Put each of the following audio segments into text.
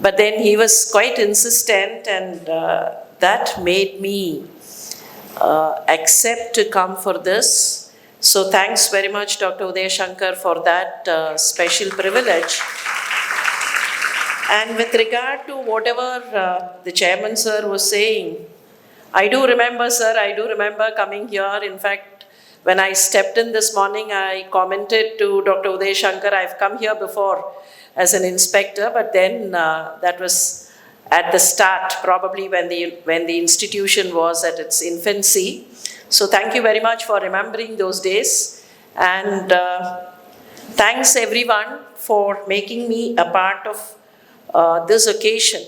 But then he was quite insistent, and that made me accept to come for this. So thanks very much, Dr. Uday Shankar, for that special privilege. And with regard to whatever the chairman, sir, was saying, I do remember, sir, I do remember coming here. In fact, when I stepped in this morning, I commented to Dr. Uday Shankar, I've come here before as an inspector, but then that was at the start, probably when the institution was at its infancy. So thank you very much for remembering those days. And thanks everyone for making me a part of this occasion.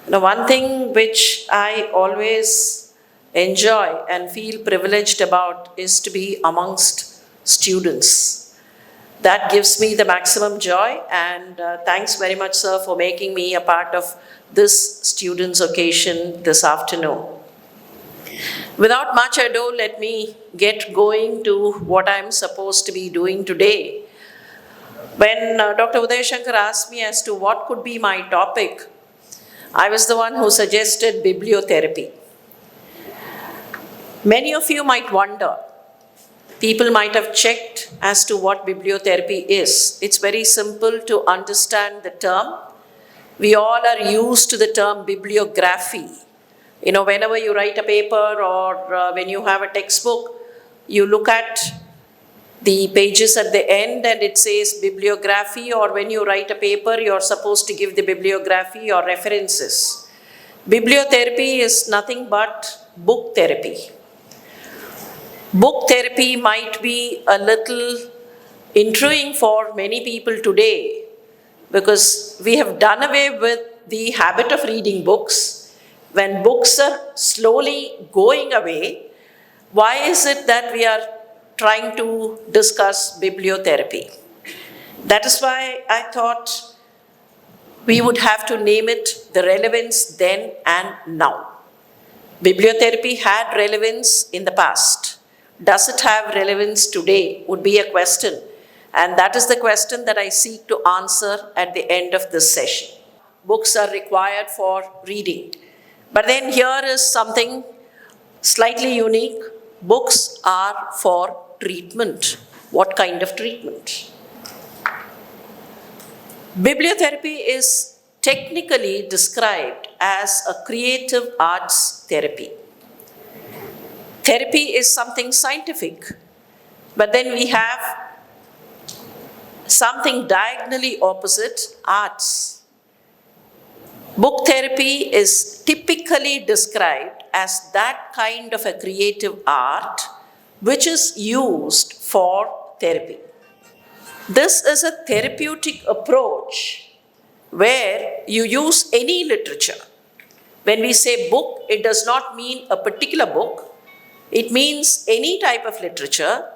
Now, one thing which I always enjoy and feel privileged about is to be amongst students. That gives me the maximum joy, and thanks very much, sir, for making me a part of this students' occasion this afternoon. Without much ado, let me get going to what I'm supposed to be doing today. When Dr. Uday Shankar asked me as to what could be my topic, I was the one who suggested bibliotherapy. Many of you might wonder, people might have checked as to what bibliotherapy is. It's very simple to understand the term. We all are used to the term bibliography. You know, whenever you write a paper or when you have a textbook, you look at the pages at the end and it says bibliography, or when you write a paper, you're supposed to give the bibliography or references. Bibliotherapy is nothing but book therapy. Book therapy might be a little intriguing for many people today because we have done away with the habit of reading books. When books are slowly going away, why is it that we are trying to discuss bibliotherapy? That is why I thought we would have to name it the relevance then and now. Bibliotherapy had relevance in the past. Does it have relevance today would be a question. And that is the question that I seek to answer at the end of this session. Books are required for reading. But then here is something slightly unique. Books are for treatment. What kind of treatment? Bibliotherapy is technically described as a creative arts therapy. Therapy is something scientific, but then we have something diagonally opposite, arts. Book therapy is typically described as that kind of a creative art which is used for therapy. This is a therapeutic approach where you use any literature. When we say book, it does not mean a particular book. It means any type of literature.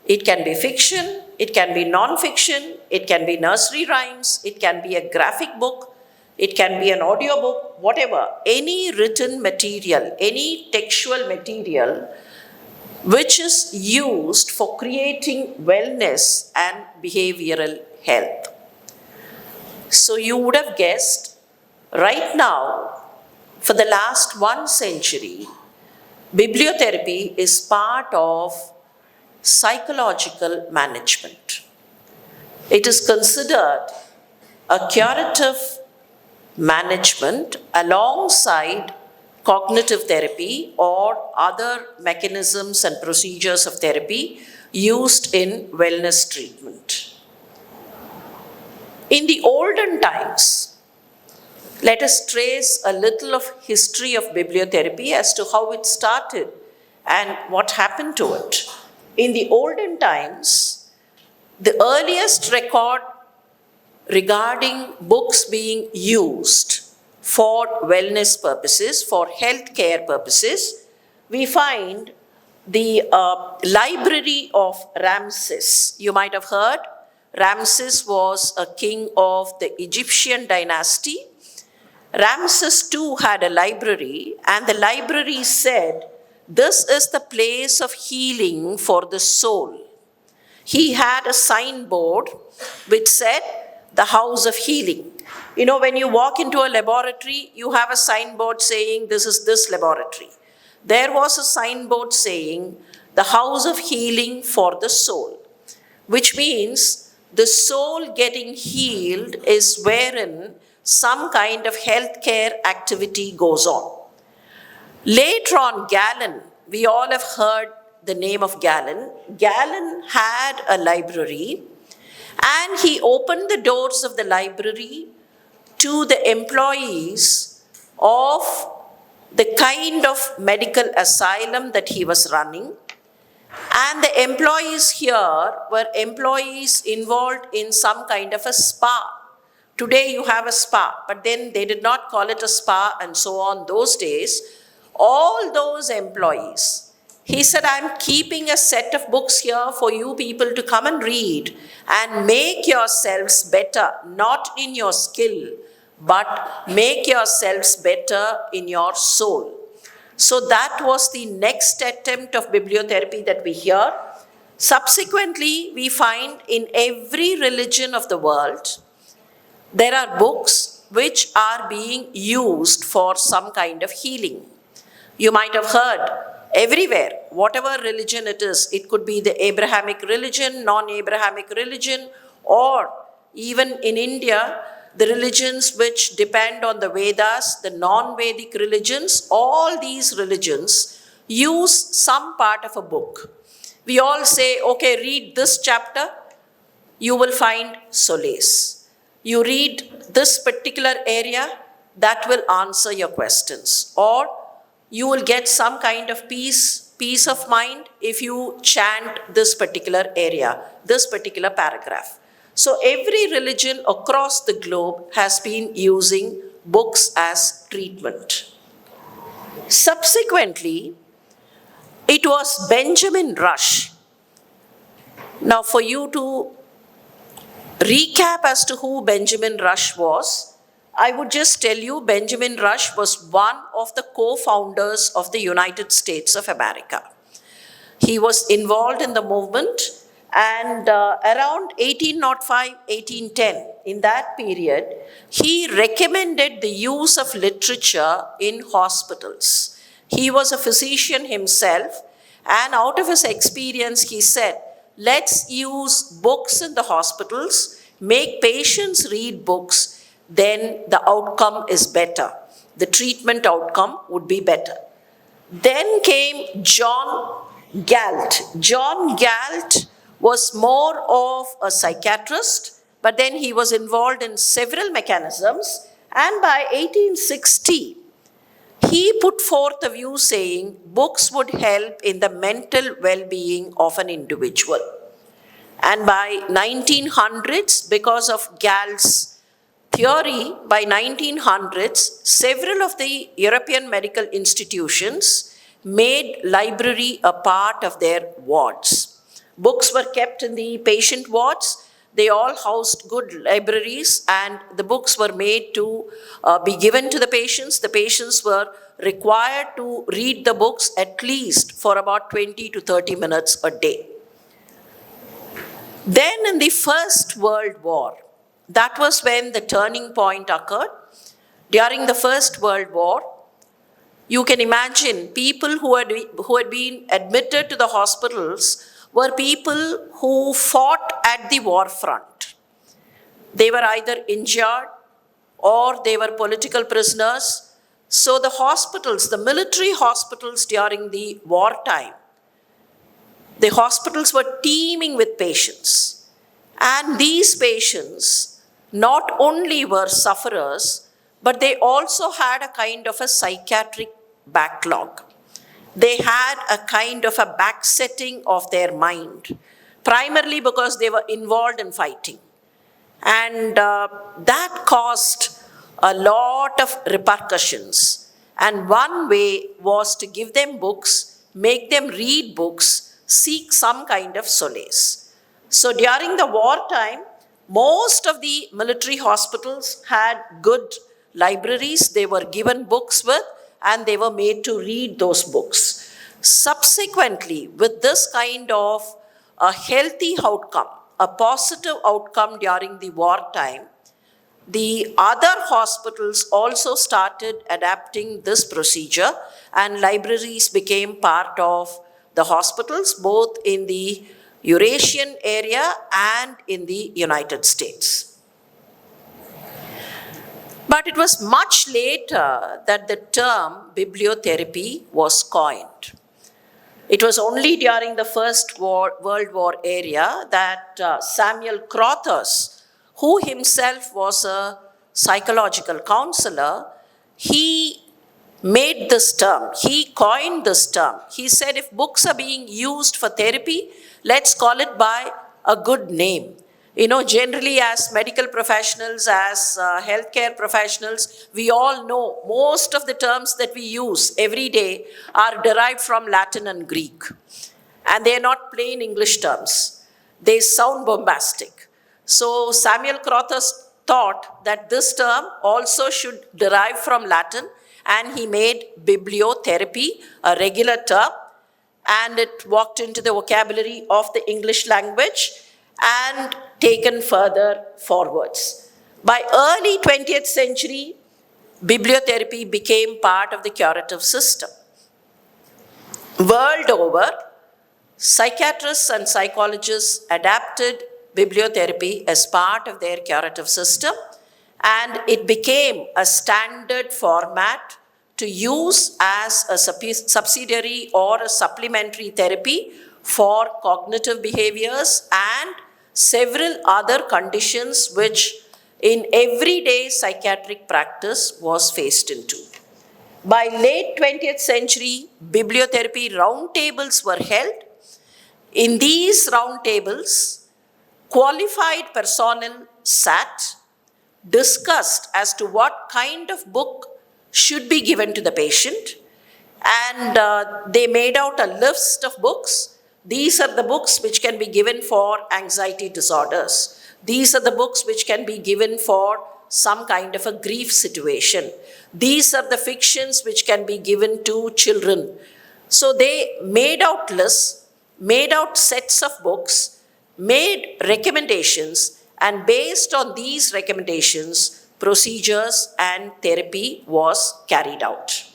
It can be fiction, it can be non-fiction, it can be nursery rhymes, it can be a graphic book, it can be an audio book, whatever. Any written material, any textual material which is used for creating wellness and behavioral health. So you would have guessed, right now, for the last 1 century, bibliotherapy is part of psychological management. It is considered a curative management alongside cognitive therapy or other mechanisms and procedures of therapy used in wellness treatment. In the olden times, let us trace a little of history of bibliotherapy as to how it started and what happened to it. In the olden times, the earliest record regarding books being used for wellness purposes, for healthcare purposes, we find the library of Ramses. You might have heard, Ramses was a king of the Egyptian dynasty. Ramses too had a library, and the library said, this is the place of healing for the soul. He had a signboard which said, the house of healing. You know, when you walk into a laboratory, you have a signboard saying, this is this laboratory. There was a signboard saying, the house of healing for the soul, which means the soul getting healed is wherein some kind of healthcare activity goes on. Later on, Galen, we all have heard the name of Galen. Galen had a library, and he opened the doors of the library to the employees of the kind of medical asylum that he was running. And the employees here were employees involved in some kind of a spa. Today you have a spa, but then they did not call it a spa and so on those days. All those employees, he said, I'm keeping a set of books here for you people to come and read and make yourselves better, not in your skill, but make yourselves better in your soul. So that was the next attempt of bibliotherapy that we hear. Subsequently, we find in every religion of the world, there are books which are being used for some kind of healing. You might have heard everywhere, whatever religion it is, it could be the Abrahamic religion, non-Abrahamic religion, or even in India, the religions which depend on the Vedas, the non-Vedic religions, all these religions use some part of a book. We all say, okay, read this chapter, you will find solace. You read this particular area, that will answer your questions. Or you will get some kind of peace of mind if you chant this particular area, this particular paragraph. So every religion across the globe has been using books as treatment. Subsequently, it was Benjamin Rush. Now, for you to recap as to who Benjamin Rush was, I would just tell you Benjamin Rush was one of the co-founders of the United States of America. He was involved in the movement, and around 1805, 1810, in that period, he recommended the use of literature in hospitals. He was a physician himself, and out of his experience, he said, let's use books in the hospitals, make patients read books, then the outcome is better. The treatment outcome would be better. Then came John Galt. John Galt was more of a psychiatrist, but then he was involved in several mechanisms, and by 1860, he put forth a view saying books would help in the mental well-being of an individual. And by 1900s, because of Galt's theory, by 1900s, several of the European medical institutions made library a part of their wards. Books were kept in the patient wards. They all housed good libraries, and the books were made to be given to the patients. The patients were required to read the books at least for about 20 to 30 minutes a day. Then in the First World War, that was when the turning point occurred. During the First World War, you can imagine people who had been admitted to the hospitals were people who fought at the war front. They were either injured or they were political prisoners. So the hospitals, the military hospitals during the wartime, the hospitals were teeming with patients. And these patients not only were sufferers, but they also had a kind of a psychiatric backlog. They had a kind of a backsetting of their mind, primarily because they were involved in fighting. And that caused a lot of repercussions. And one way was to give them books, make them read books, seek some kind of solace. So during the wartime, most of the military hospitals had good libraries. They were given books with, and they were made to read those books. Subsequently, with this kind of a healthy outcome, a positive outcome during the wartime, the other hospitals also started adapting this procedure, and libraries became part of the hospitals, both in the Eurasian area and in the United States. But it was much later that the term bibliotherapy was coined. It was only during the First World War era that Samuel Crothers, who himself was a psychological counselor, he made this term, he coined this term. He said, if books are being used for therapy, let's call it by a good name. You know, generally as medical professionals, as healthcare professionals, we all know most of the terms that we use every day are derived from Latin and Greek. And they are not plain English terms. They sound bombastic. So Samuel Crothers thought that this term also should derive from Latin, and he made bibliotherapy a regular term, and it walked into the vocabulary of the English language and taken further forwards. By early 20th century, bibliotherapy became part of the curative system. World over, psychiatrists and psychologists adapted bibliotherapy as part of their curative system, and it became a standard format to use as a subsidiary or a supplementary therapy for cognitive behaviors and several other conditions which in everyday psychiatric practice was faced into. By late 20th century, bibliotherapy roundtables were held. In these roundtables, qualified personnel sat, discussed as to what kind of book should be given to the patient, and they made out a list of books. These are the books which can be given for anxiety disorders. These are the books which can be given for some kind of a grief situation. These are the fictions which can be given to children. So they made out lists, made out sets of books, made recommendations, and based on these recommendations, procedures and therapy was carried out.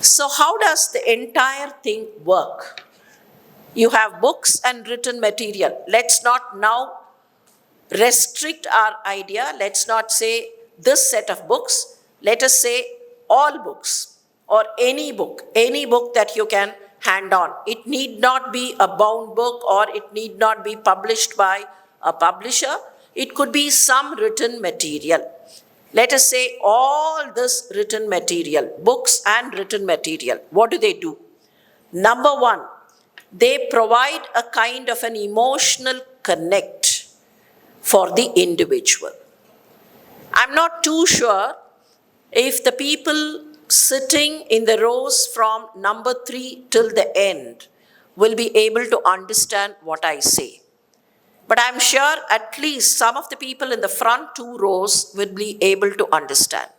So how does the entire thing work? You have books and written material. Let's not now restrict our idea. Let's not say this set of books. Let us say all books or any book that you can hand on. It need not be a bound book or it need not be published by a publisher. It could be some written material. Let us say all this written material, books and written material. What do? Number one, they provide a kind of an emotional connect for the individual. I'm not too sure if the people sitting in the rows from number 3 till the end will be able to understand what I say. But I'm sure at least some of the people in the front 2 rows will be able to understand.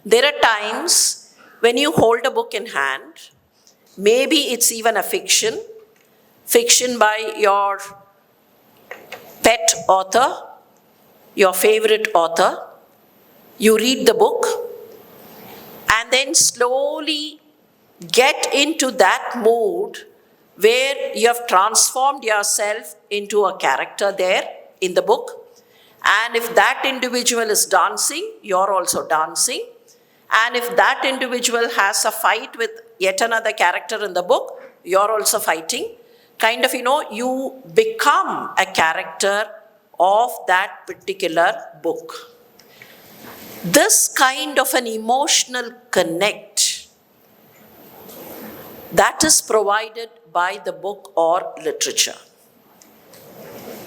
There are times when you hold a book in hand, maybe it's even a fiction by your pet author, your favorite author. You read the book and then slowly get into that mood where you have transformed yourself into a character there in the book. And if that individual is dancing, you're also dancing. And if that individual has a fight with yet another character in the book, you're also fighting. Kind of, you become a character of that particular book. This kind of an emotional connect that is provided by the book or literature.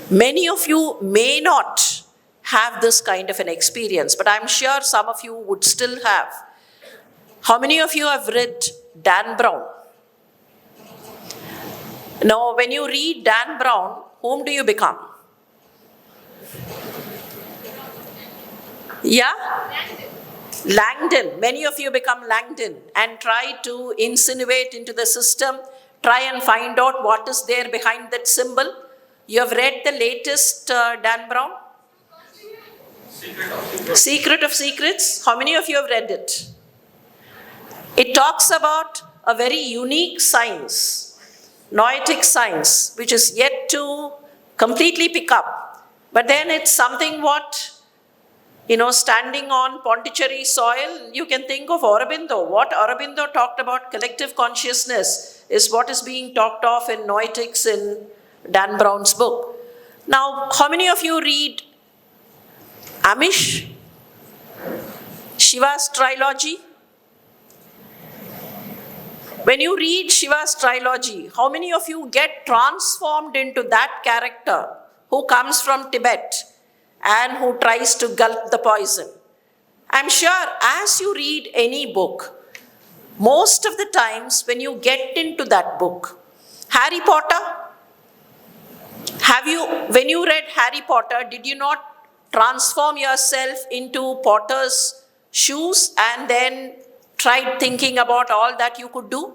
Many of you may not have this kind of an experience, but I'm sure some of you would still have. How many of you have read Dan Brown? Now, when you read Dan Brown, whom do you become? Yeah? Langdon. Many of you become Langdon and try to insinuate into the system, try and find out what is there behind that symbol. You have read the latest Dan Brown? Secret of Secrets. How many of you have read it? It talks about a very unique science, noetic science, which is yet to completely pick up. But then it's something what, standing on Pondicherry soil, you can think of Aurobindo. What Aurobindo talked about collective consciousness is what is being talked of in Noetics in Dan Brown's book. Now, how many of you read Amish? Shiva's trilogy? When you read Shiva's trilogy, how many of you get transformed into that character who comes from Tibet and who tries to gulp the poison? I'm sure as you read any book, most of the times when you get into that book, Harry Potter, when you read Harry Potter, did you not transform yourself into Potter's shoes and then tried thinking about all that you could do?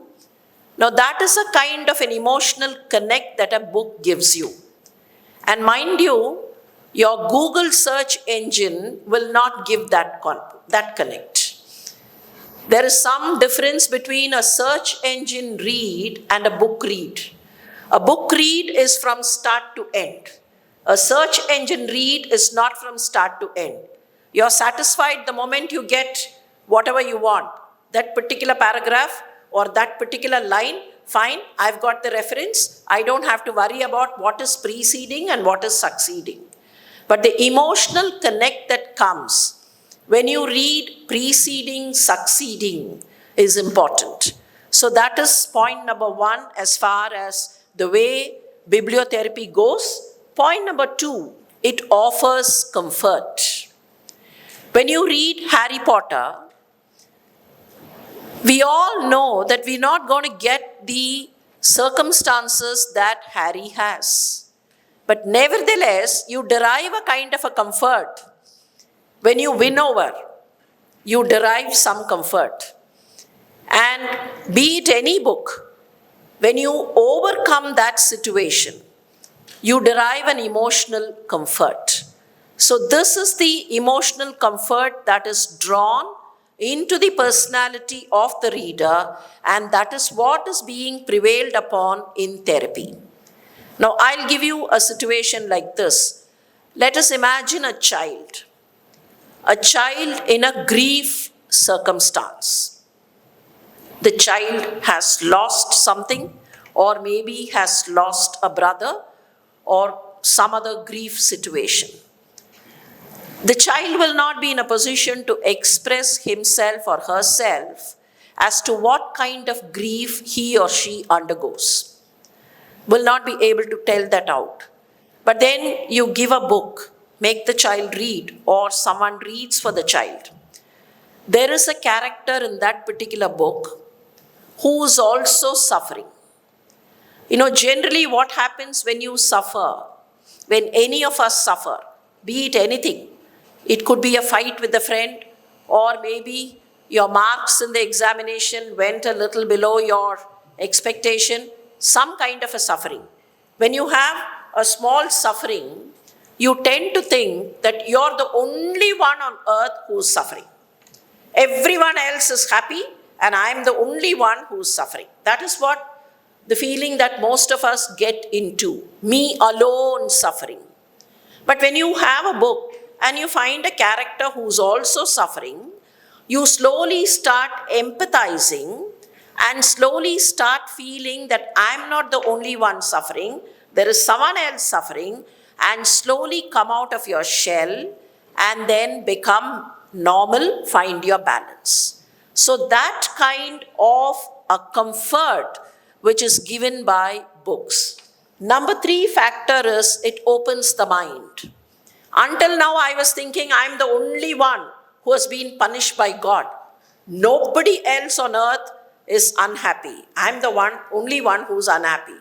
Now that is a kind of an emotional connect that a book gives you. And mind you, your Google search engine will not give that connect. There is some difference between a search engine read and a book read. A book read is from start to end. A search engine read is not from start to end. You're satisfied the moment you get whatever you want. That particular paragraph or that particular line, fine, I've got the reference. I don't have to worry about what is preceding and what is succeeding. But the emotional connect that comes when you read preceding, succeeding is important. So that is point number one as far as the way bibliotherapy goes. Point number two, it offers comfort. When you read Harry Potter, we all know that we're not going to get the circumstances that Harry has. But nevertheless, you derive a kind of a comfort. When you win over, you derive some comfort. And be it any book, when you overcome that situation, you derive an emotional comfort. So this is the emotional comfort that is drawn into the personality of the reader, and that is what is being prevailed upon in therapy. Now, I'll give you a situation like this. Let us imagine a child in a grief circumstance. The child has lost something, or maybe has lost a brother, or some other grief situation. The child will not be in a position to express himself or herself as to what kind of grief he or she undergoes. Will not be able to tell that out. But then you give a book, make the child read, or someone reads for the child. There is a character in that particular book who is also suffering. Generally what happens when you suffer, when any of us suffer, be it anything, it could be a fight with a friend, or maybe your marks in the examination went a little below your expectation, some kind of a suffering. When you have a small suffering, you tend to think that you're the only one on earth who's suffering. Everyone else is happy and I'm the only one who's suffering. That is what the feeling that most of us get into. Me alone suffering. But when you have a book and you find a character who's also suffering, you slowly start empathizing and slowly start feeling that I'm not the only one suffering, there is someone else suffering, and slowly come out of your shell and then become normal, find your balance. So that kind of a comfort which is given by books. Number 3 factor is it opens the mind. Until now I was thinking I'm the only one who has been punished by God. Nobody else on earth is unhappy. I'm the only one who's unhappy.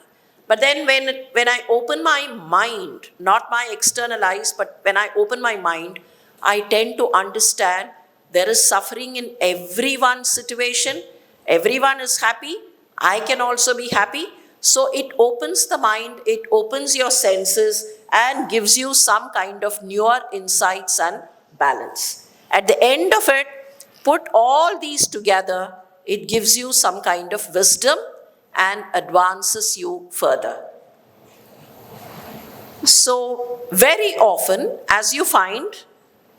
But then when I open my mind, not my external eyes, but when I open my mind, I tend to understand there is suffering in everyone's situation. Everyone is happy. I can also be happy. So it opens the mind, it opens your senses, and gives you some kind of newer insights and balance. At the end of it, put all these together, it gives you some kind of wisdom and advances you further. So, very often, as you find,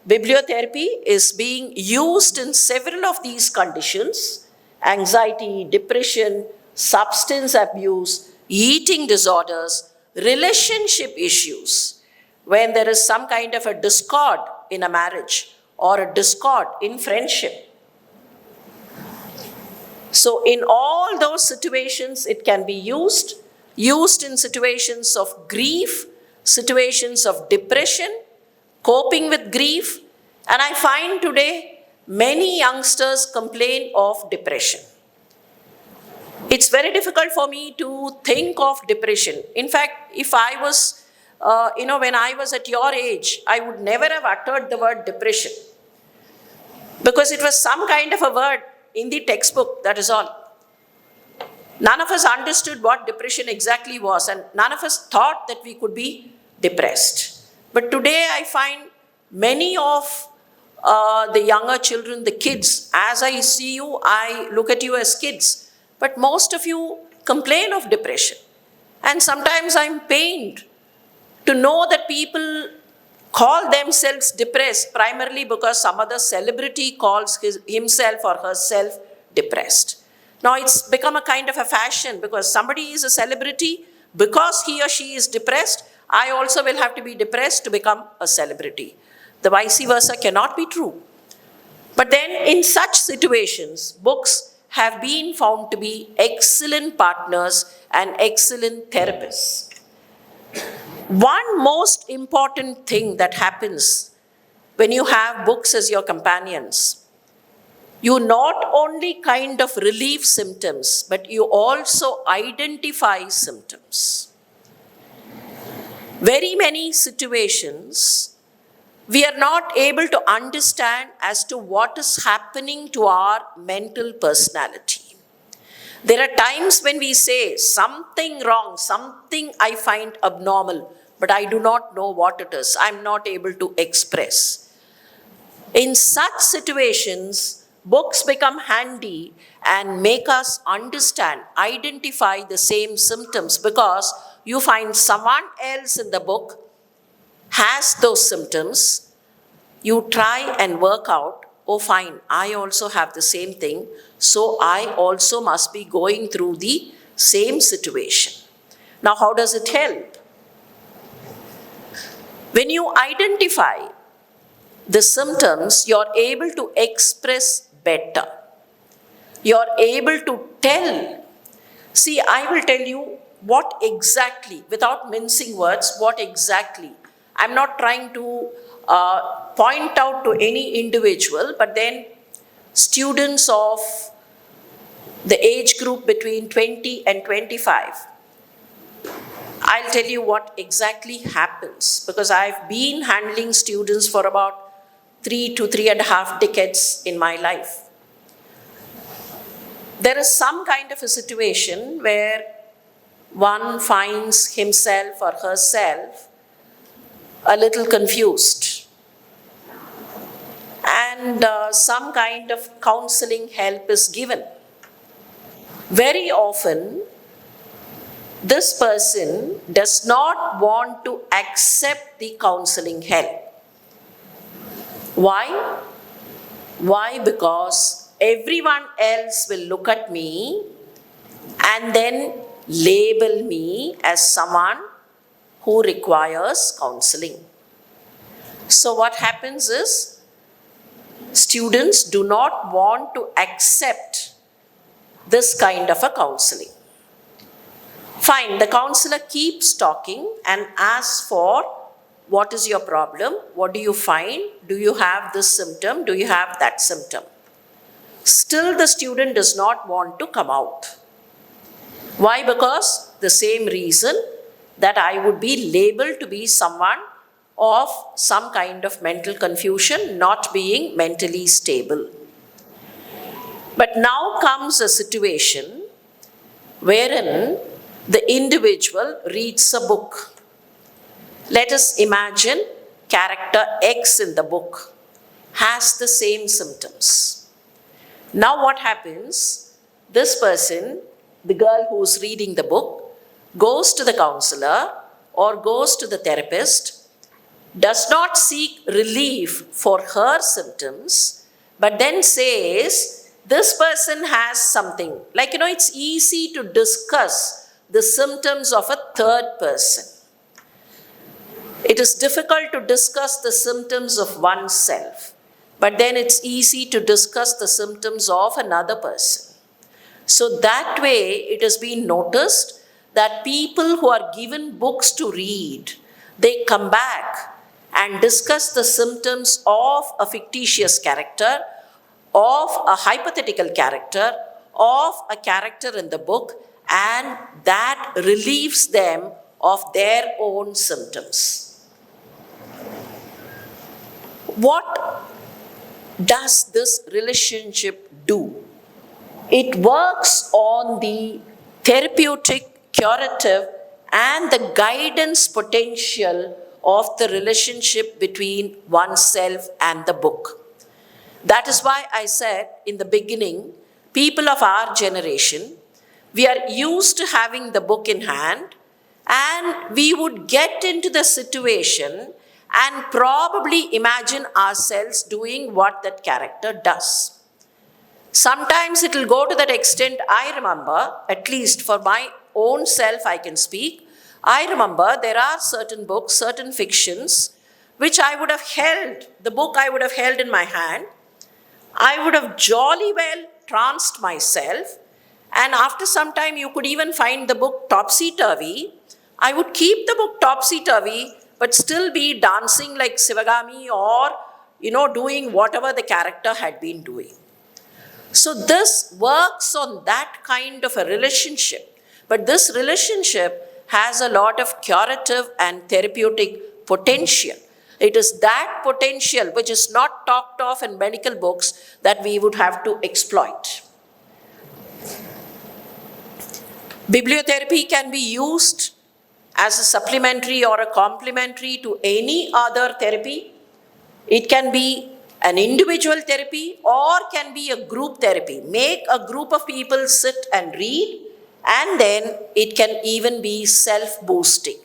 bibliotherapy is being used in several of these conditions: anxiety, depression, substance abuse, eating disorders, relationship issues, when there is some kind of a discord in a marriage or a discord in friendship. So in all those situations, it can be used in situations of grief, situations of depression, coping with grief. And I find today many youngsters complain of depression. It's very difficult for me to think of depression. In fact, if I was, when I was at your age, I would never have uttered the word depression, because it was some kind of a word in the textbook, that is all. None of us understood what depression exactly was, and none of us thought that we could be depressed. But today I find many of the younger children, the kids, as I see you, I look at you as kids, but most of you complain of depression. And sometimes I'm pained to know that people call themselves depressed primarily because some other celebrity calls himself or herself depressed. Now it's become a kind of a fashion, because somebody is a celebrity, because he or she is depressed, I also will have to be depressed to become a celebrity. The vice versa cannot be true. But then in such situations, books have been found to be excellent partners and excellent therapists. One most important thing that happens when you have books as your companions, you not only kind of relieve symptoms, but you also identify symptoms. Very many situations, we are not able to understand as to what is happening to our mental personality. There are times when we say something wrong, something I find abnormal, but I do not know what it is. I'm not able to express. In such situations, books become handy and make us understand, identify the same symptoms, because you find someone else in the book has those symptoms. You try and work out, oh fine, I also have the same thing, so I also must be going through the same situation. Now, how does it help? When you identify the symptoms, you're able to express better. You're able to tell. See, I will tell you what exactly, without mincing words, what exactly. I'm not trying to point out to any individual, but then students of the age group between 20 and 25, I'll tell you what exactly happens, because I've been handling students for about 3 to 3.5 decades in my life. There is some kind of a situation where one finds himself or herself a little confused, and some kind of counseling help is given. Very often, this person does not want to accept the counseling help. Why? Why? Because everyone else will look at me and then label me as someone who requires counseling. So what happens is, students do not want to accept this kind of a counseling. Fine, the counselor keeps talking and asks for, what is your problem? What do you find? Do you have this symptom? Do you have that symptom? Still, the student does not want to come out. Why? Because the same reason, that I would be labeled to be someone of some kind of mental confusion, not being mentally stable. But now comes a situation wherein The individual reads a book. Let us imagine character X in the book has the same symptoms. Now what happens? This person, the girl who's reading the book, goes to the counselor or goes to the therapist, does not seek relief for her symptoms, but then says, this person has something. Like, it's easy to discuss the symptoms of a third person. It is difficult to discuss the symptoms of oneself, but then it's easy to discuss the symptoms of another person. So that way, it has been noticed that people who are given books to read, they come back and discuss the symptoms of a fictitious character, of a hypothetical character, of a character in the book, and that relieves them of their own symptoms. What does this relationship do? It works on the therapeutic, curative, and the guidance potential of the relationship between oneself and the book. That is why I said in the beginning, people of our generation, we are used to having the book in hand, and we would get into the situation and probably imagine ourselves doing what that character does. Sometimes it will go to that extent. I remember, at least for my own self I can speak, I remember there are certain books, certain fictions, which I would have held, the book I would have held in my hand, I would have jolly well tranced myself, and after some time you could even find the book topsy-turvy. I would keep the book topsy-turvy, but still be dancing like Sivagami or, doing whatever the character had been doing. So this works on that kind of a relationship. But this relationship has a lot of curative and therapeutic potential. It is that potential which is not talked of in medical books that we would have to exploit. Bibliotherapy can be used as a supplementary or a complementary to any other therapy. It can be an individual therapy or can be a group therapy. Make a group of people sit and read, and then it can even be self-boosting.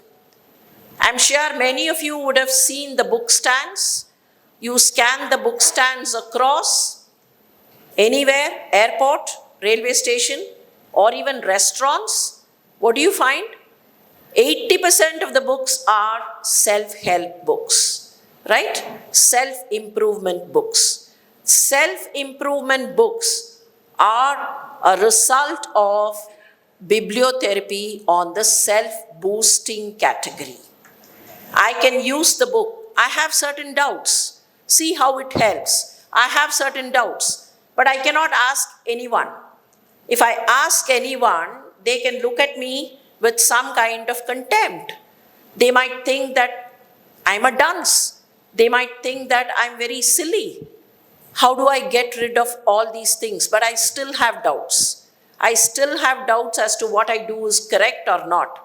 I'm sure many of you would have seen the book stands. You scan the book stands across anywhere, airport, railway station, or even restaurants. What do you find? 80% of the books are self-help books, right? Self-improvement books. Self-improvement books are a result of bibliotherapy on the self-boosting category. I can use the book. I have certain doubts. See how it helps. I have certain doubts, but I cannot ask anyone. If I ask anyone, they can look at me with some kind of contempt. They might think that I'm a dunce. They might think that I'm very silly. How do I get rid of all these things? But I still have doubts. I still have doubts as to what I do is correct or not.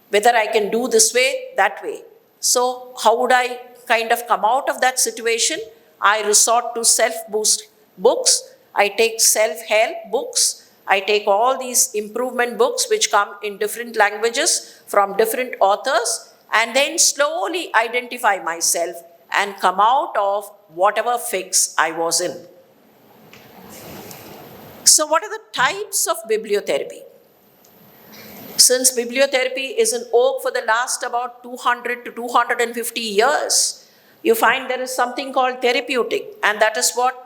Whether I can do this way, that way. So how would I kind of come out of that situation? I resort to self-boost books. I take self-help books. I take all these improvement books which come in different languages from different authors, and then slowly identify myself and come out of whatever fix I was in. So what are the types of bibliotherapy? Since bibliotherapy is in vogue for the last about 200 to 250 years, you find there is something called therapeutic, and that is what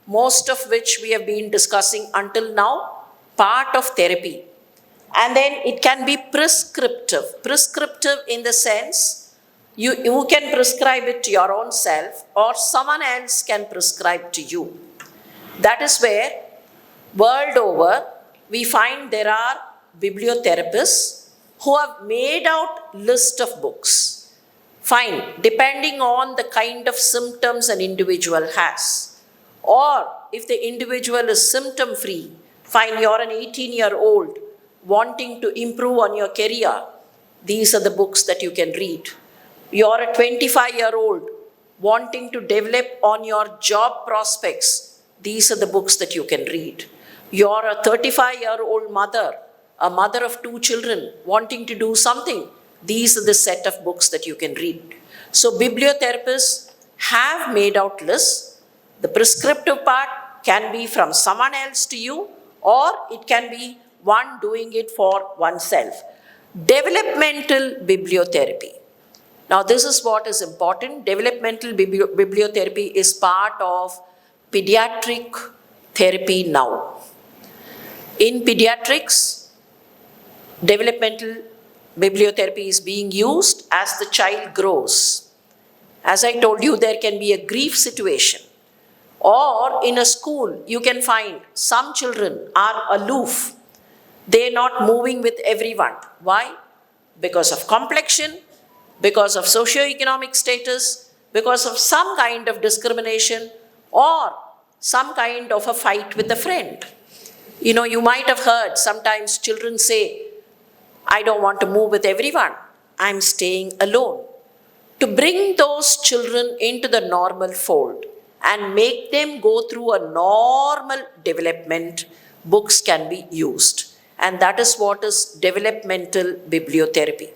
most of which we have been discussing until now, part of therapy. And then it can be prescriptive. Prescriptive in the sense, you can prescribe it to your own self, or someone else can prescribe to you. That is where, world over, we find there are bibliotherapists who have made out list of books. Fine, depending on the kind of symptoms an individual has. Or if the individual is symptom-free, fine, you're an 18-year-old, wanting to improve on your career, these are the books that you can read. You're a 25-year-old wanting to develop on your job prospects, these are the books that you can read. You're a 35-year-old mother, a mother of 2 children, wanting to do something, these are the set of books that you can read. So bibliotherapists have made out lists. The prescriptive part can be from someone else to you, or it can be one doing it for oneself. Developmental bibliotherapy. Now this is what is important. Developmental bibliotherapy is part of pediatric therapy now. In pediatrics, developmental bibliotherapy is being used as the child grows. As I told you, there can be a grief situation. Or in a school, you can find some children are aloof. They're not moving with everyone. Why? Because of complexion, because of socioeconomic status, because of some kind of discrimination, or some kind of a fight with a friend. You know, you might have heard sometimes children say, I don't want to move with everyone. I'm staying alone. To bring those children into the normal fold and make them go through a normal development, books can be used. And that is what is developmental bibliotherapy.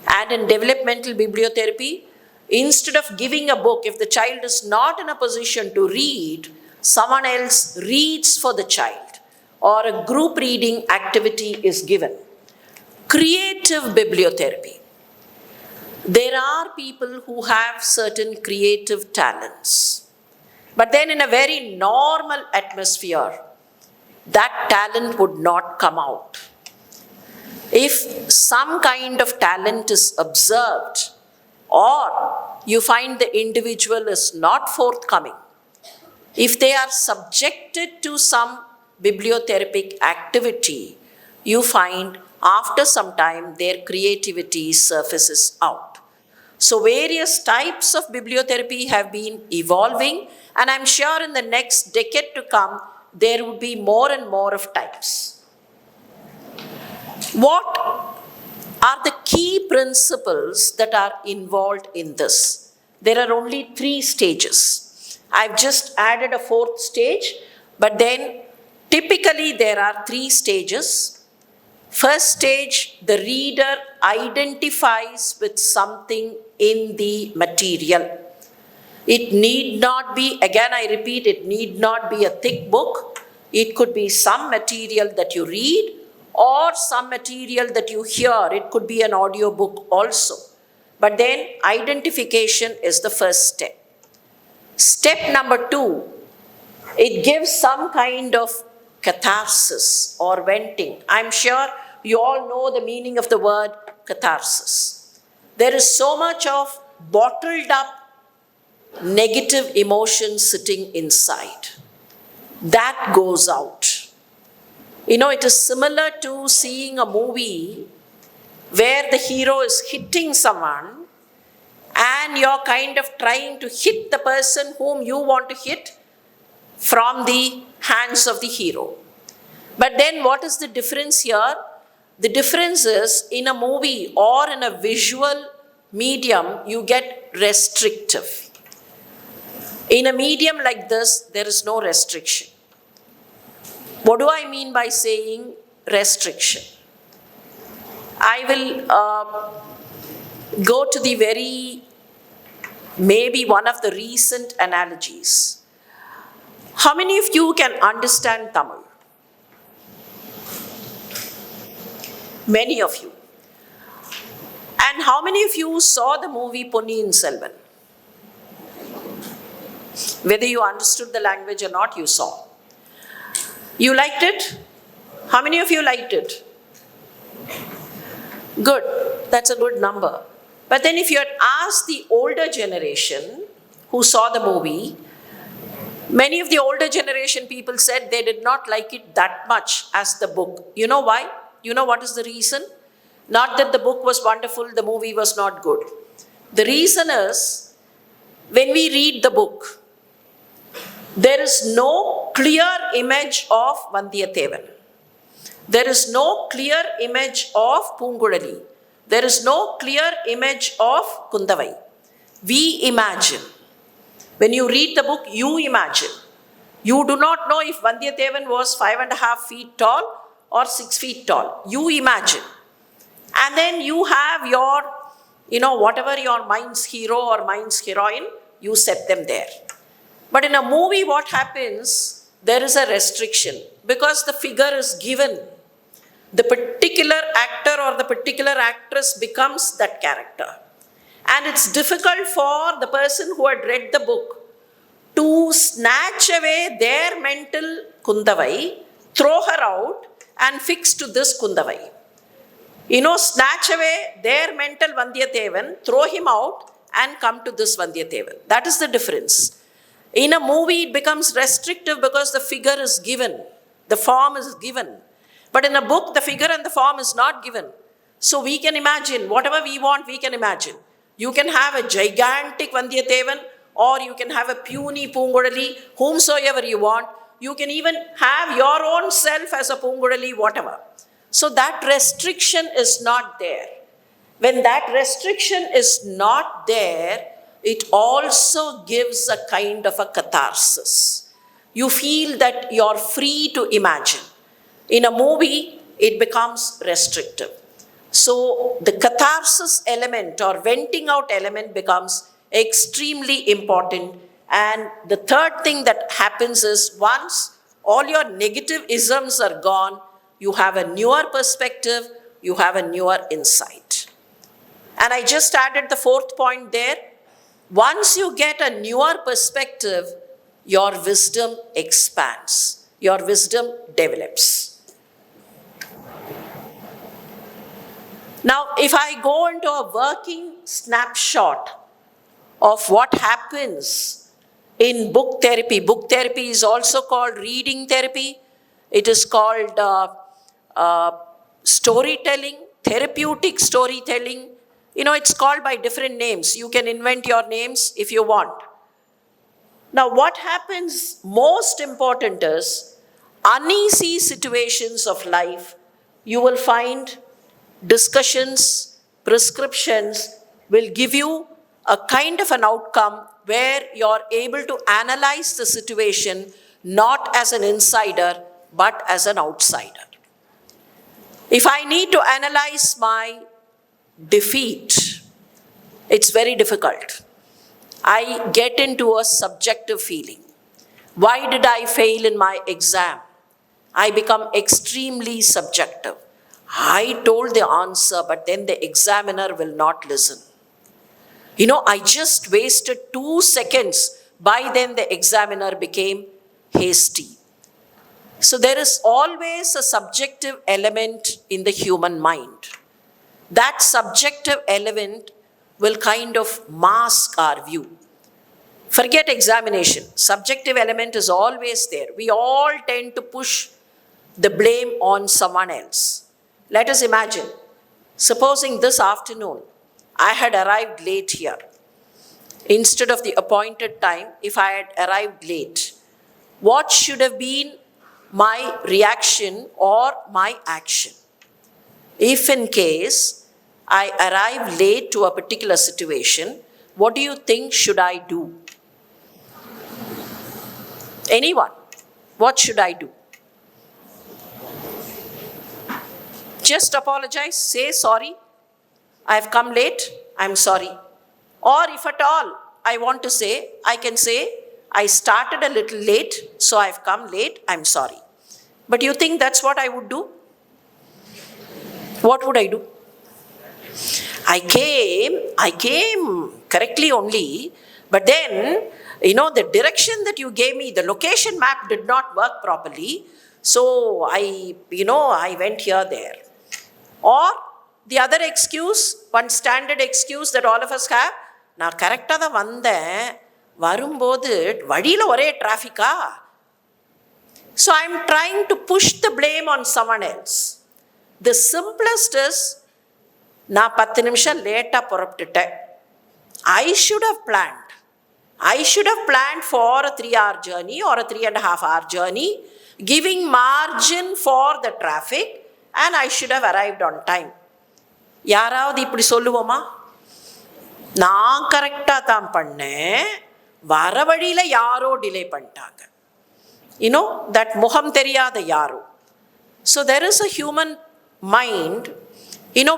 And in developmental bibliotherapy, instead of giving a book, if the child is not in a position to read, someone else reads for the child, or a group reading activity is given. Creative bibliotherapy. There are people who have certain creative talents, but then in a very normal atmosphere, that talent would not come out. If some kind of talent is observed, or you find the individual is not forthcoming, if they are subjected to some bibliotherapic activity, you find after some time their creativity surfaces out. So various types of bibliotherapy have been evolving, and I'm sure in the next decade to come, there would be more and more of types. What are the key principles that are involved in this? There are only 3 stages. I've just added a 4th stage, but then typically there are 3 stages. First stage, the reader identifies with something in the material. It need not be, again I repeat, it need not be a thick book. It could be some material that you read or some material that you hear. It could be an audio book also. But then identification is the first step. Step number 2, it gives some kind of catharsis or venting. I'm sure you all know the meaning of the word catharsis. There is so much of bottled up negative emotion sitting inside. That goes out. You know, it is similar to seeing a movie where the hero is hitting someone and you're kind of trying to hit the person whom you want to hit from the hands of the hero. But then what is the difference here? The difference is in a movie or in a visual medium, you get restrictive. In a medium like this, there is no restriction. What do I mean by saying restriction? I will go to the maybe one of the recent analogies. How many of you can understand Tamil? Many of you. And how many of you saw the movie Ponniyin Selvan? Whether you understood the language or not, you saw. You liked it? How many of you liked it? Good. That's a good number. But then if you had asked the older generation who saw the movie, many of the older generation people said they did not like it that much as the book. You know why? You know what is the reason? Not that the book was wonderful, the movie was not good. The reason is, when we read the book, there is no clear image of Vandiyathevan. There is no clear image of Poonguzhali. There is no clear image of Kundavai. We imagine. When you read the book, you imagine. You do not know if Vandiyathevan was 5.5 feet tall or 6 feet tall. You imagine. And then you have your, whatever your mind's hero or mind's heroine, you set them there. But in a movie, what happens? There is a restriction because the figure is given. The particular actor or the particular actress becomes that character. And it's difficult for the person who had read the book to snatch away their mental Kundavai, throw her out and fix to this Kundavai. Snatch away their mental Vandiyathevan, throw him out and come to this Vandiyathevan. That is the difference. In a movie, it becomes restrictive because the figure is given, the form is given. But in a book, the figure and the form is not given. So we can imagine, whatever we want, we can imagine. You can have a gigantic Vandiyathevan, or you can have a puny Poonguzhali, whomsoever you want. You can even have your own self as a Poonguzhali, whatever. So that restriction is not there. When that restriction is not there, it also gives a kind of a catharsis. You feel that you're free to imagine. In a movie, it becomes restrictive. So the catharsis element or venting out element becomes extremely important. And the third thing that happens is once all your negative isms are gone, you have a newer perspective, you have a newer insight. And I just added the fourth point there. Once you get a newer perspective, your wisdom expands, your wisdom develops. Now, if I go into a working snapshot of what happens in book therapy is also called reading therapy. It is called storytelling, therapeutic storytelling. It's called by different names. You can invent your names if you want. Now, what happens most important is uneasy situations of life. You will find discussions, prescriptions will give you a kind of an outcome where you're able to analyze the situation not as an insider, but as an outsider. If I need to analyze my defeat, it's very difficult. I get into a subjective feeling. Why did I fail in my exam? I become extremely subjective. I told the answer, but then the examiner will not listen. I just wasted 2 seconds. By then, the examiner became hasty. So there is always a subjective element in the human mind. That subjective element will kind of mask our view. Forget examination. Subjective element is always there. We all tend to push the blame on someone else. Let us imagine, supposing this afternoon, I had arrived late here. Instead of the appointed time, if I had arrived late, what should have been my reaction or my action? If in case I arrive late to a particular situation, what do you think should I do? Anyone? What should I do? Just apologize, say sorry. I have come late, I'm sorry. Or if at all I want to say, I can say, I started a little late, so I've come late, I'm sorry. But you think that's what I would do? What would I do? I came correctly only, but then, the direction that you gave me, the location map did not work properly, so I went here, there. Or the other excuse, one standard excuse that all of us have, நான் கரெக்டாக தான் வந்தேன், வரும்போது வழியில் ஒரே டிராஃபிக்கா. So I'm trying to push the blame on someone else. The simplest is, நான் 10 நிமிஷம் லேட்டாக புறப்பட்டுட்டேன். I should have planned. I should have planned for a 3-hour journey or a 3.5-hour journey, giving margin for the traffic and I should have arrived on time. யாராவது இப்படி சொல்லுவோமா? நான் கரெக்டாக தான் பண்ணேன், வர வழியில் யாரோ டிலே பண்ணிட்டாங்க. That முகம் தெரியாத யாரோ. So there is a human mind,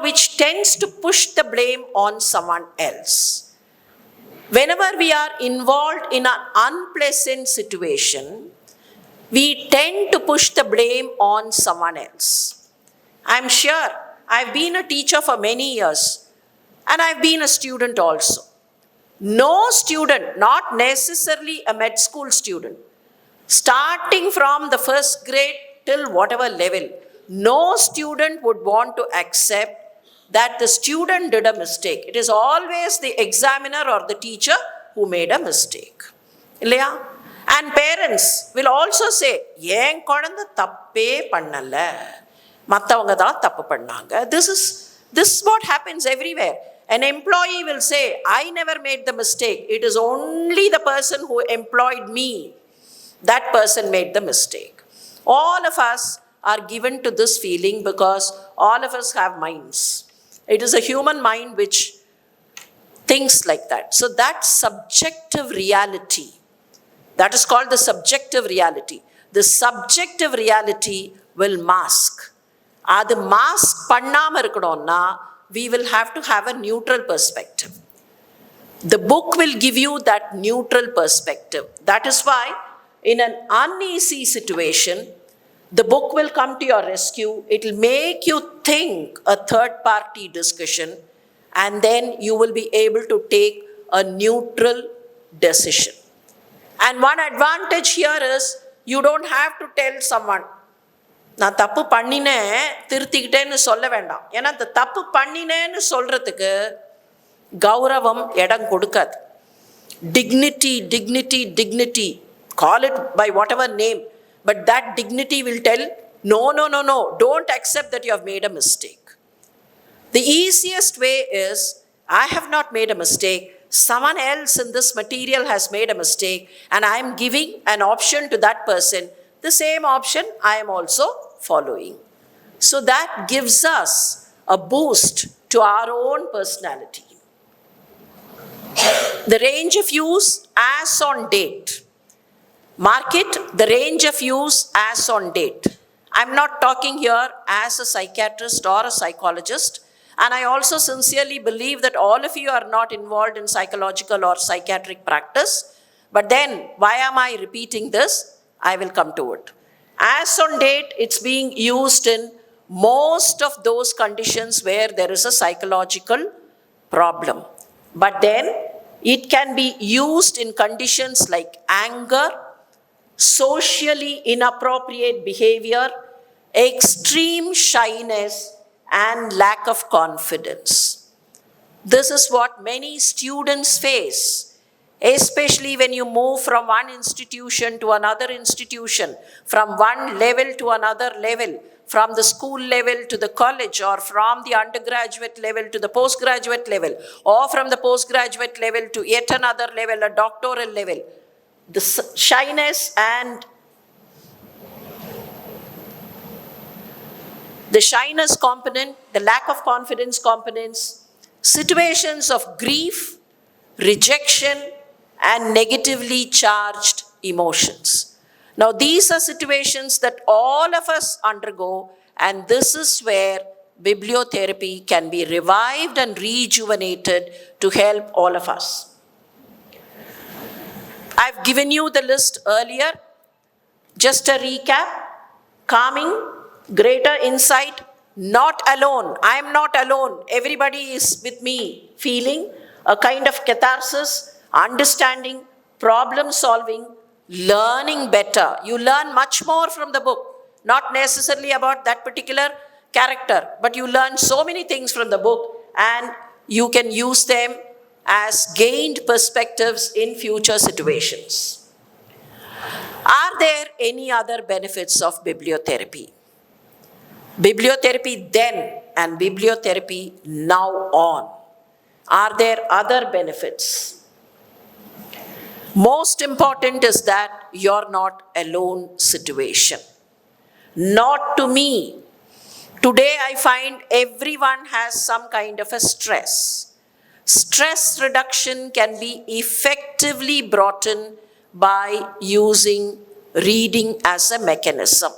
which tends to push the blame on someone else. Whenever we are involved in an unpleasant situation, we tend to push the blame on someone else. I'm sure I've been a teacher for many years, and I've been a student also. No student, not necessarily a med school student, starting from the first grade till whatever level, no student would want to accept that the student did a mistake. It is always the examiner or the teacher who made a mistake. Illaya? And parents will also say, "Yen kodanda tappe pannala, mattavanga da tappu pannanga." This is what happens everywhere. An employee will say, "I never made the mistake. It is only the person who employed me. That person made the mistake." All of us are given to this feeling because all of us have minds. It is a human mind which thinks like that. So that subjective reality, that is called the subjective reality. The subjective reality will mask. Adu mask pannama irukadonna, we will have to have a neutral perspective. The book will give you that neutral perspective. That is why in an uneasy situation, the book will come to your rescue. It will make you think a third-party discussion, and then you will be able to take a neutral decision. And one advantage here is you don't have to tell someone, நான் தப்பு பண்ணினேன் திருத்திக்கிட்டேன்னு சொல்ல வேண்டாம். ஏன்னா அந்த தப்பு பண்ணினேன்னு சொல்கிறதுக்கு கௌரவம் இடம் கொடுக்காது. Dignity, call it by whatever name, but that dignity will tell, no, don't accept that you have made a mistake. The easiest way is, I have not made a mistake, someone else in this material has made a mistake, and I am giving an option to that person. The same option I am also following. So that gives us a boost to our own personality. The range of use as on date. Mark it, the range of use as on date. I'm not talking here as a psychiatrist or a psychologist, and I also sincerely believe that all of you are not involved in psychological or psychiatric practice. But then, why am I repeating this? I will come to it. As on date, it's being used in most of those conditions where there is a psychological problem. But then, it can be used in conditions like anger, socially inappropriate behavior, extreme shyness, and lack of confidence. This is what many students face, especially when you move from one institution to another institution, from one level to another level, from the school level to the college, or from the undergraduate level to the postgraduate level, or from the postgraduate level to yet another level, a doctoral level. The shyness and the shyness component, the lack of confidence components, situations of grief, rejection, and negatively charged emotions. Now, these are situations that all of us undergo, and this is where bibliotherapy can be revived and rejuvenated to help all of us. I've given you the list earlier. Just a recap: calming, greater insight, not alone. I am not alone. Everybody is with me, feeling a kind of catharsis, understanding, problem solving, learning better. You learn much more from the book, not necessarily about that particular character, but you learn so many things from the book, and you can use them as gained perspectives in future situations. Are there any other benefits of bibliotherapy? Bibliotherapy then and bibliotherapy now on. Are there other benefits? Most important is that you're not alone situation. Not to me, Today I find everyone has some kind of a stress. Stress reduction can be effectively brought in by using reading as a mechanism.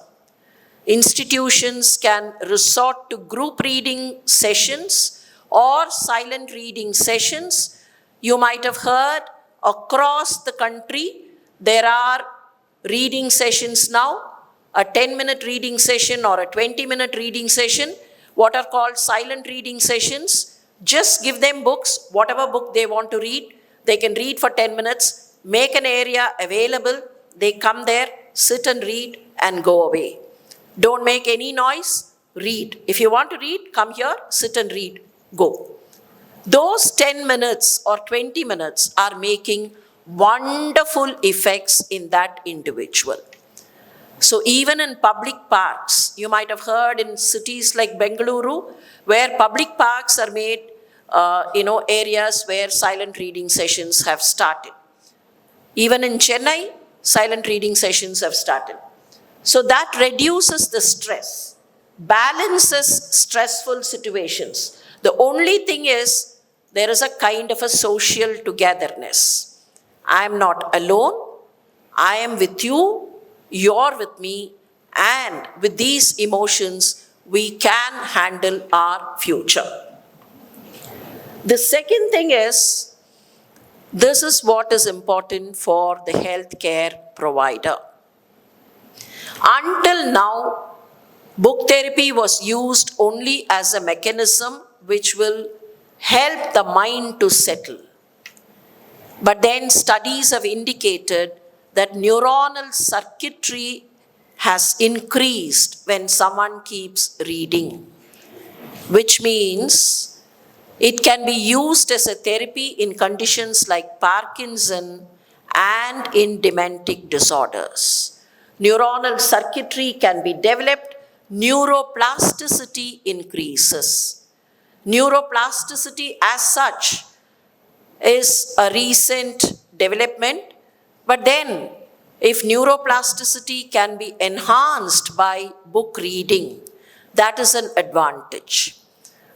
Institutions can resort to group reading sessions or silent reading sessions. You might have heard across the country there are reading sessions now, a 10-minute reading session or a 20-minute reading session, what are called silent reading sessions. Just give them books, whatever book they want to read. They can read for 10 minutes, make an area available, they come there, sit and read and go away. Don't make any noise, read. If you want to read, come here, sit and read, go. Those 10 minutes or 20 minutes are making wonderful effects in that individual. So even in public parks, you might have heard in cities like Bengaluru, where public parks are made, areas where silent reading sessions have started. Even in Chennai, silent reading sessions have started. So that reduces the stress, balances stressful situations. The only thing is, there is a kind of a social togetherness. I am not alone, I am with you, you're with me, and with these emotions, we can handle our future. The second thing is, this is what is important for the healthcare provider. Until now, book therapy was used only as a mechanism which will help the mind to settle. But then studies have indicated that neuronal circuitry has increased when someone keeps reading, which means it can be used as a therapy in conditions like Parkinson and in dementic disorders. Neuronal circuitry can be developed, neuroplasticity increases. Neuroplasticity as such is a recent development, but then if neuroplasticity can be enhanced by book reading, that is an advantage.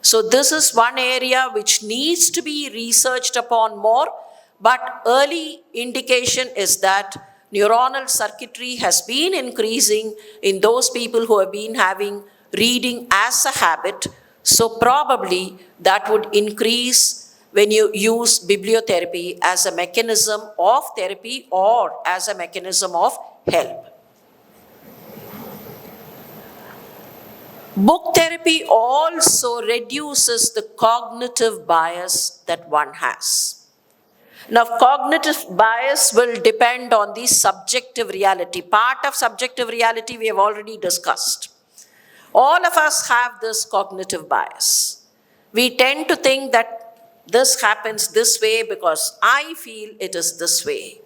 So this is one area which needs to be researched upon more, but early indication is that neuronal circuitry has been increasing in those people who have been having reading as a habit. So probably that would increase when you use bibliotherapy as a mechanism of therapy or as a mechanism of help. Book therapy also reduces the cognitive bias that one has. Now, cognitive bias will depend on the subjective reality. Part of subjective reality we have already discussed. All of us have this cognitive bias. We tend to think that this happens this way because I feel it is this way.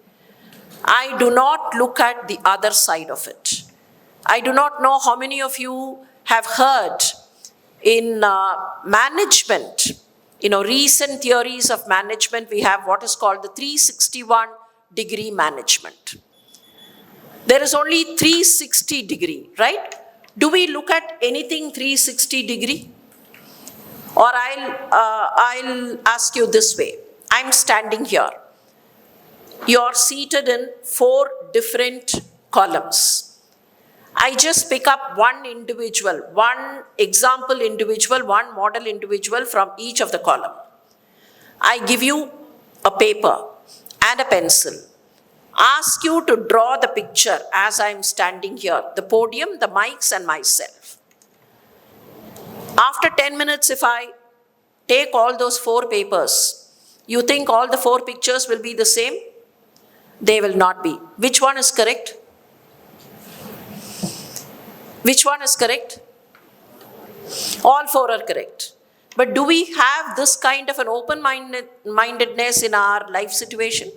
I do not look at the other side of it. I do not know how many of you have heard in management, recent theories of management, we have what is called the 361-degree management. There is only 360 degree, right? Do we look at anything 360 degree? Or I'll ask you this way. I'm standing here. You're seated in 4 different columns. I just pick up one individual, one example individual, one model individual from each of the column. I give you a paper and a pencil. Ask you to draw the picture as I'm standing here, the podium, the mics and myself. After 10 minutes, if I take all those 4 papers, you think all the 4 pictures will be the same? They will not be. Which one is correct? Which one is correct? All 4 are correct. But do we have this kind of an open-mindedness in our life situation?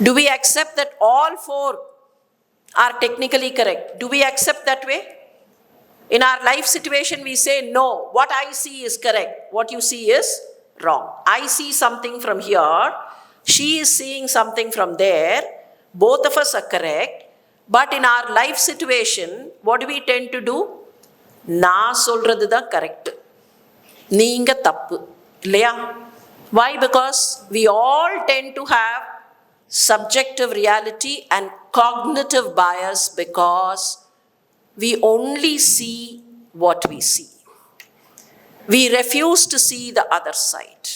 Do we accept that all 4 are technically correct? Do we accept that way? In our life situation, we say, no, what I see is correct. What you see is wrong. I see something from here. She is seeing something from there. Both of us are correct. But in our life situation, what do we tend to do? நான் சொல்றது தான் correct, நீங்க தப்பு இல்லையா? Why? Because we all tend to have subjective reality and cognitive bias because we only see what we see. We refuse to see the other side.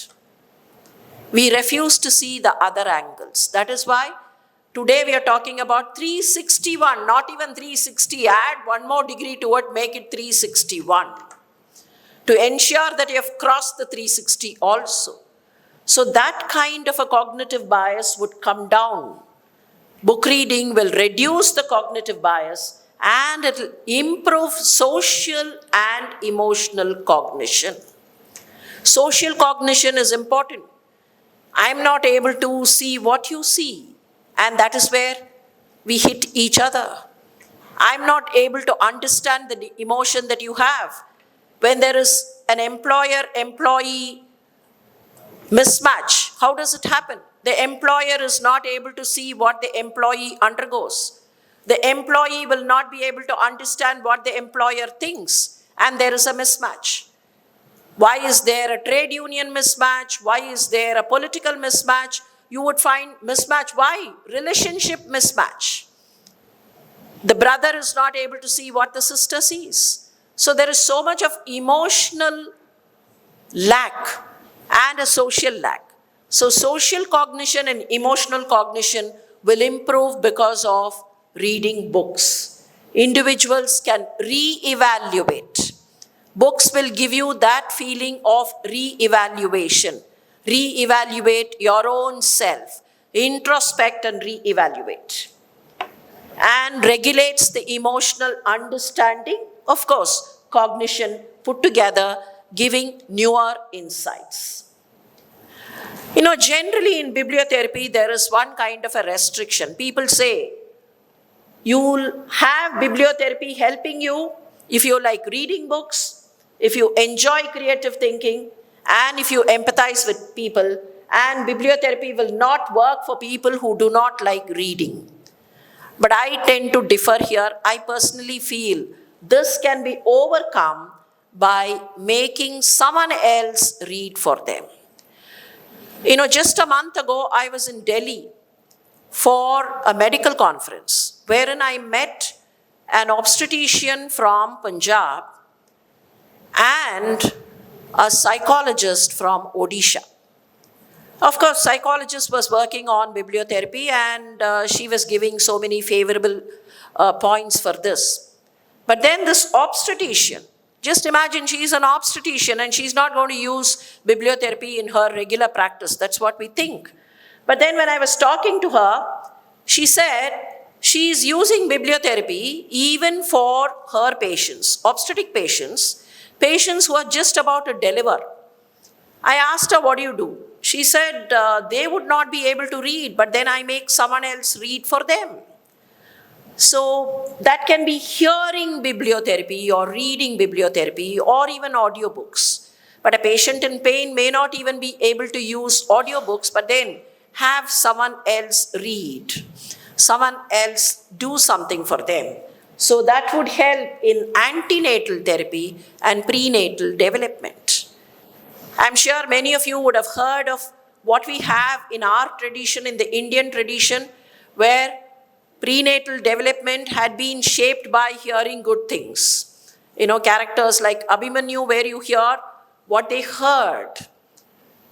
We refuse to see the other angles. That is why today we are talking about 361, not even 360. Add one more degree to it, make it 361. To ensure that you have crossed the 360 also. So that kind of a cognitive bias would come down. Book reading will reduce the cognitive bias and it will improve social and emotional cognition. Social cognition is important. I'm not able to see what you see, and that is where we hit each other. I'm not able to understand the emotion that you have. When there is an employer-employee mismatch, how does it happen? The employer is not able to see what the employee undergoes. The employee will not be able to understand what the employer thinks, and there is a mismatch. Why is there a trade union mismatch? Why is there a political mismatch? You would find mismatch. Why? Relationship mismatch. The brother is not able to see what the sister sees. So there is so much of emotional lack and a social lack. So social cognition and emotional cognition will improve because of reading books. Individuals can re-evaluate. Books will give you that feeling of re-evaluation. Re-evaluate your own self. Introspect and re-evaluate. And regulates the emotional understanding, of course, cognition put together, giving newer insights. Generally in bibliotherapy, there is one kind of a restriction. People say, you'll have bibliotherapy helping you if you like reading books, if you enjoy creative thinking, and if you empathize with people, and bibliotherapy will not work for people who do not like reading. But I tend to differ here. I personally feel this can be overcome by making someone else read for them. Just a month ago, I was in Delhi for a medical conference wherein I met an obstetrician from Punjab and a psychologist from Odisha. Of course, psychologist was working on bibliotherapy and she was giving so many favorable points for this. But then this obstetrician, just imagine she's an obstetrician and she's not going to use bibliotherapy in her regular practice. That's what we think. But then when I was talking to her, she said she's using bibliotherapy even for her patients, obstetric patients, patients who are just about to deliver. I asked her, what do you do? She said they would not be able to read, but then I make someone else read for them. So that can be hearing bibliotherapy or reading bibliotherapy or even audiobooks. But a patient in pain may not even be able to use audiobooks, but then have someone else read, someone else do something for them. So that would help in antenatal therapy and prenatal development. I'm sure many of you would have heard of what we have in our tradition, in the Indian tradition, where prenatal development had been shaped by hearing good things. Characters like Abhimanyu, where you hear what they heard.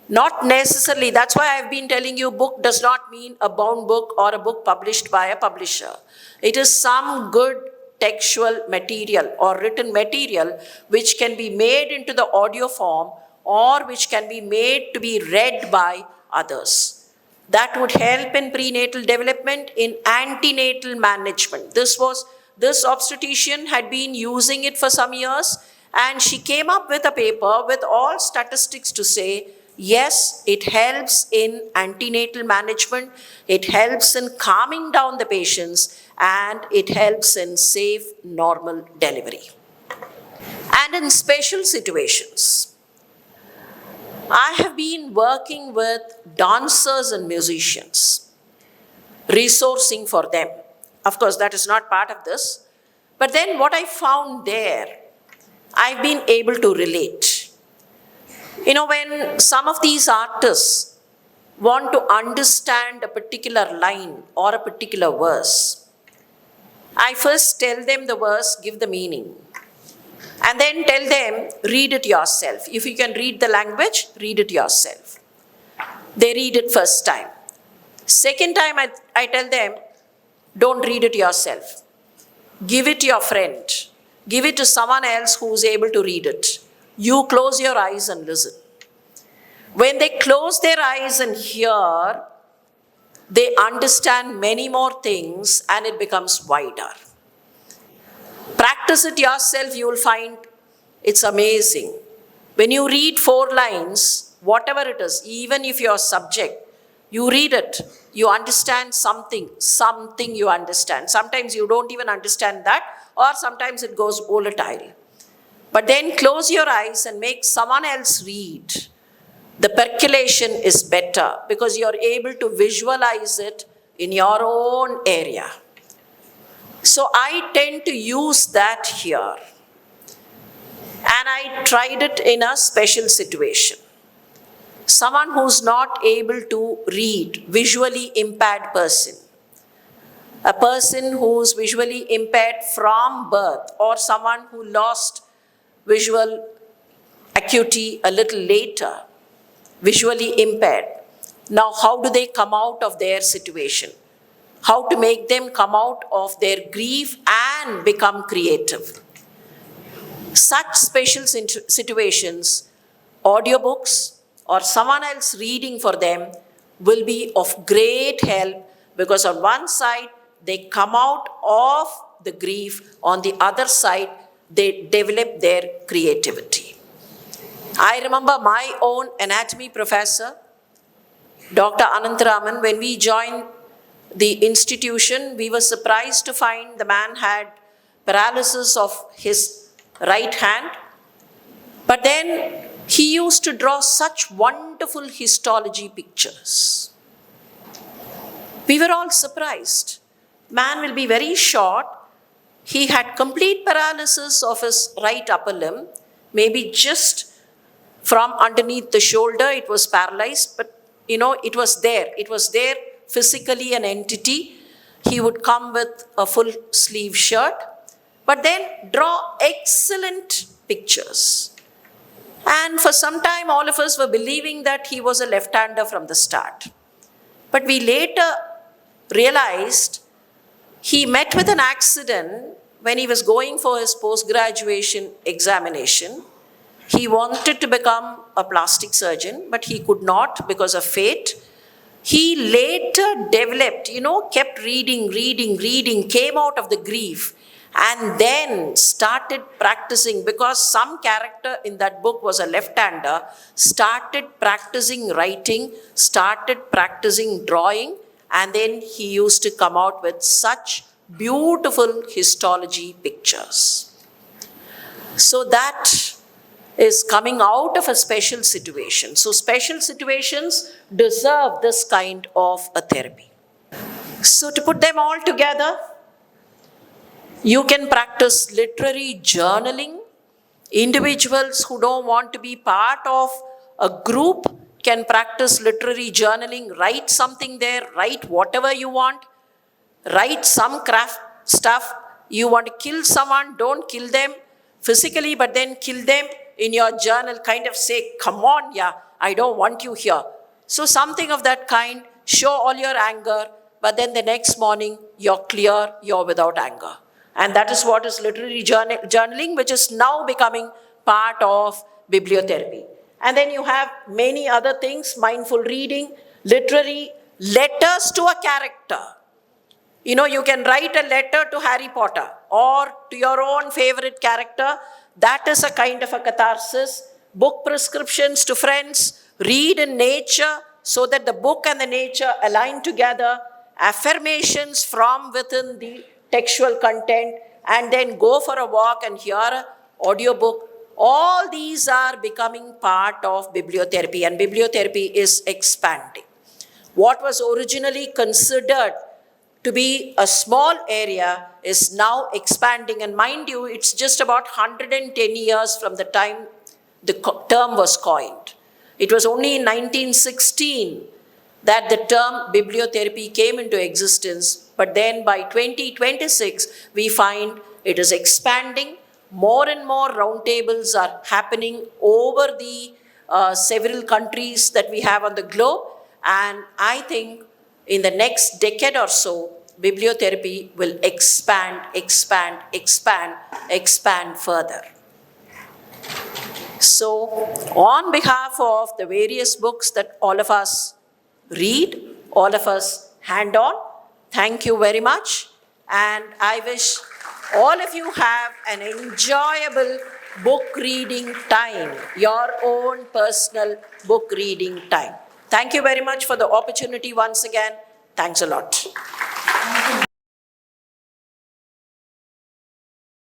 Not necessarily, that's why I've been telling you, book does not mean a bound book or a book published by a publisher. It is some good textual material or written material which can be made into the audio form or which can be made to be read by others. That would help in prenatal development, in antenatal management. This obstetrician had been using it for some years, and she came up with a paper with all statistics to say, yes, it helps in antenatal management, it helps in calming down the patients, and it helps in safe, normal delivery. And in special situations, I have been working with dancers and musicians, resourcing for them. Of course, that is not part of this. But then what I found there I've been able to relate. You know, when some of these artists want to understand a particular line or a particular verse, I first tell them the verse, give the meaning, and then tell them, read it yourself. If you can read the language, read it yourself. They read it first time. Second time, I tell them, don't read it yourself. Give it to your friend. Give it to someone else who's able to read it. You close your eyes and listen. When they close their eyes and hear, they understand many more things and it becomes wider. Practice it yourself, you will find it's amazing. When you read 4 lines, whatever it is, even if you're subject, you read it, you understand something you understand. Sometimes you don't even understand that, or sometimes it goes volatile. But then close your eyes and make someone else read. The percolation is better because you're able to visualize it in your own area. So I tend to use that here. And I tried it in a special situation. Someone who's not able to read, visually impaired person. A person who's visually impaired from birth, or someone who lost visual acuity a little later, visually impaired. Now, how do they come out of their situation? How to make them come out of their grief and become creative? Such special situations, audiobooks or someone else reading for them will be of great help, because on one side, they come out of the grief, on the other side, they develop their creativity. I remember my own anatomy professor, Dr. Anantharaman, when we joined the institution, we were surprised to find the man had paralysis of his right hand. But then he used to draw such wonderful histology pictures. We were all surprised. Man will be very short. He had complete paralysis of his right upper limb, maybe just from underneath the shoulder it was paralyzed, but it was there. It was there physically, an entity. He would come with a full sleeve shirt, but then draw excellent pictures. And for some time, all of us were believing that he was a left-hander from the start. But we later realized he met with an accident when he was going for his post-graduation examination. He wanted to become a plastic surgeon, but he could not because of fate. He later developed, kept reading, came out of the grief, and then started practicing, because some character in that book was a left-hander, started practicing writing, started practicing drawing, and then he used to come out with such beautiful histology pictures. So that is coming out of a special situation. So special situations deserve this kind of a therapy. So to put them all together, you can practice literary journaling. Individuals who don't want to be part of a group can practice literary journaling. Write something there, write whatever you want. Write some craft stuff. You want to kill someone, don't kill them physically, but then kill them in your journal, kind of say, come on, I don't want you here. So something of that kind, show all your anger, but then the next morning, you're clear, you're without anger. And that is what is literary journaling, which is now becoming part of bibliotherapy. And then you have many other things, mindful reading, literary letters to a character. You can write a letter to Harry Potter or to your own favorite character. That is a kind of a catharsis. Book prescriptions to friends, read in nature so that the book and the nature align together, affirmations from within the textual content, and then go for a walk and hear an audiobook. All these are becoming part of bibliotherapy, and bibliotherapy is expanding. What was originally considered to be a small area is now expanding. And mind you, it's just about 110 years from the time the term was coined. It was only in 1916 that the term bibliotherapy came into existence, but then by 2026, we find it is expanding. More and more roundtables are happening over the several countries that we have on the globe, and I think in the next decade or so, bibliotherapy will expand further. So, on behalf of the various books that all of us read, all of us hand on, thank you very much. And I wish all of you have an enjoyable book reading time, your own personal book reading time. Thank you very much for the opportunity once again. Thanks a lot.